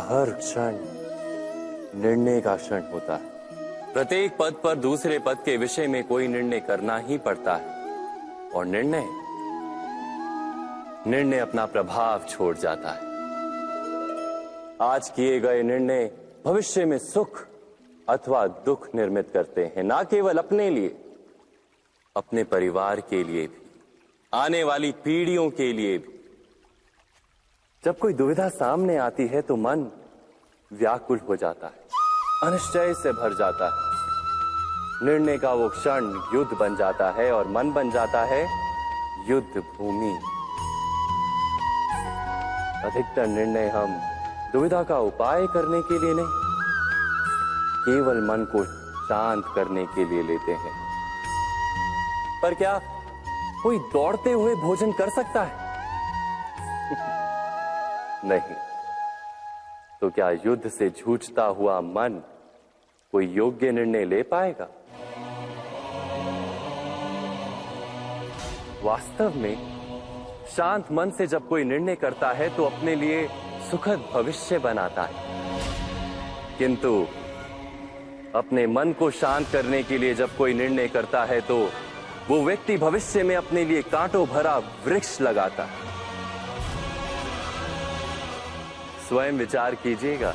हर क्षण निर्णय का क्षण होता है। प्रत्येक पद पर दूसरे पद के विषय में कोई निर्णय करना ही पड़ता है और निर्णय अपना प्रभाव छोड़ जाता है। आज किए गए निर्णय भविष्य में सुख अथवा दुख निर्मित करते हैं, ना केवल अपने लिए, अपने परिवार के लिए भी, आने वाली पीढ़ियों के लिए भी। जब कोई दुविधा सामने आती है तो मन व्याकुल हो जाता है, अनिश्चय से भर जाता है। निर्णय का वो क्षण युद्ध बन जाता है और मन बन जाता है युद्ध भूमि। अधिकतर निर्णय हम दुविधा का उपाय करने के लिए नहीं, केवल मन को शांत करने के लिए लेते हैं। पर क्या कोई दौड़ते हुए भोजन कर सकता है? नहीं। तो क्या युद्ध से जूझता हुआ मन कोई योग्य निर्णय ले पाएगा? वास्तव में शांत मन से जब कोई निर्णय करता है तो अपने लिए सुखद भविष्य बनाता है, किंतु अपने मन को शांत करने के लिए जब कोई निर्णय करता है तो वो व्यक्ति भविष्य में अपने लिए कांटों भरा वृक्ष लगाता है। स्वयं विचार कीजिएगा।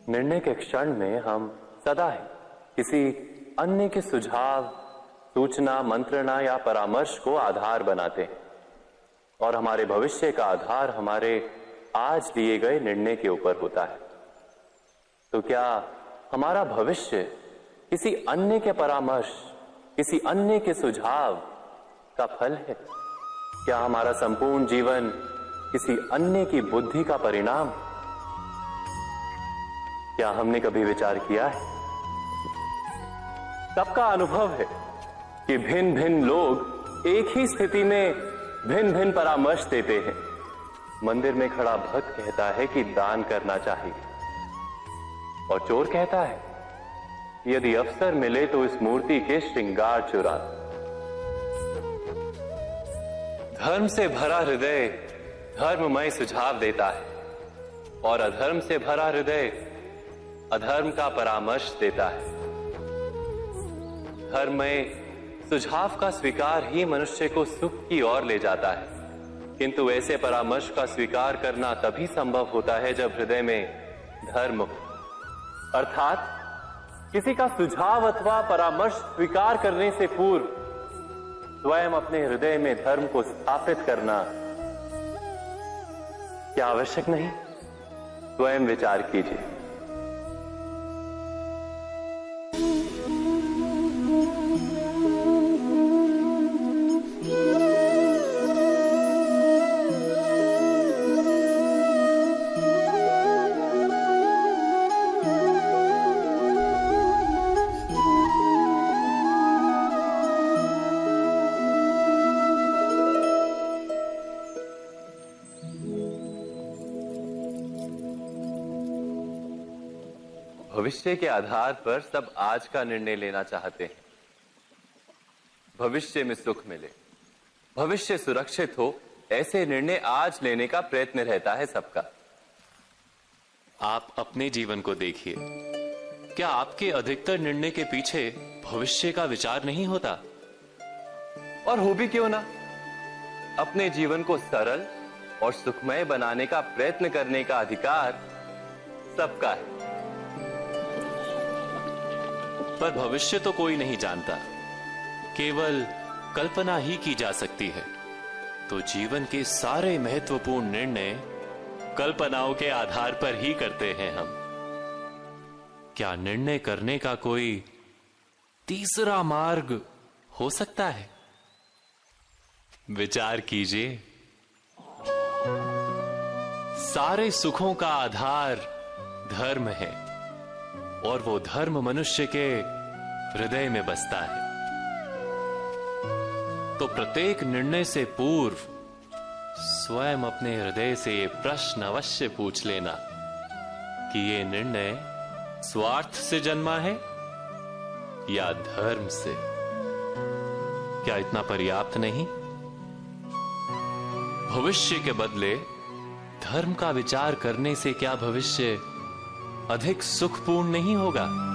निर्णय के क्षण में हम सदा ही किसी अन्य के सुझाव, सूचना, मंत्रणा या परामर्श को आधार बनाते हैं और हमारे भविष्य का आधार हमारे आज लिए गए निर्णय के ऊपर होता है। तो क्या हमारा भविष्य किसी अन्य के परामर्श, किसी अन्य के सुझाव का फल है? क्या हमारा संपूर्ण जीवन किसी अन्य की बुद्धि का परिणाम? क्या हमने कभी विचार किया है? सबका अनुभव है कि भिन्न भिन्न लोग एक ही स्थिति में भिन्न भिन्न परामर्श देते हैं। मंदिर में खड़ा भक्त कहता है कि दान करना चाहिए और चोर कहता है यदि अवसर मिले तो इस मूर्ति के श्रृंगार चुरा। धर्म से भरा हृदय धर्ममय सुझाव देता है और अधर्म से भरा हृदय अधर्म का परामर्श देता है। धर्ममय सुझाव का स्वीकार ही मनुष्य को सुख की ओर ले जाता है, किंतु ऐसे परामर्श का स्वीकार करना तभी संभव होता है जब हृदय में धर्म हो। अर्थात किसी का सुझाव अथवा परामर्श स्वीकार करने से पूर्व स्वयं अपने हृदय में धर्म को स्थापित करना क्या आवश्यक नहीं? स्वयं विचार कीजिए। भविष्य के आधार पर सब आज का निर्णय लेना चाहते हैं। भविष्य में सुख मिले, भविष्य सुरक्षित हो, ऐसे निर्णय आज लेने का प्रयत्न रहता है सबका। आप अपने जीवन को देखिए, क्या आपके अधिकतर निर्णय के पीछे भविष्य का विचार नहीं होता? और हो भी क्यों ना, अपने जीवन को सरल और सुखमय बनाने का प्रयत्न करने का अधिकार सबका है। पर भविष्य तो कोई नहीं जानता, केवल कल्पना ही की जा सकती है। तो जीवन के सारे महत्वपूर्ण निर्णय कल्पनाओं के आधार पर ही करते हैं हम। क्या निर्णय करने का कोई तीसरा मार्ग हो सकता है? विचार कीजिए। सारे सुखों का आधार धर्म है और वो धर्म मनुष्य के हृदय में बसता है। तो प्रत्येक निर्णय से पूर्व स्वयं अपने हृदय से ये प्रश्न अवश्य पूछ लेना कि ये निर्णय स्वार्थ से जन्मा है या धर्म से। क्या इतना पर्याप्त नहीं? भविष्य के बदले धर्म का विचार करने से क्या भविष्य अधिक सुखपूर्ण नहीं होगा?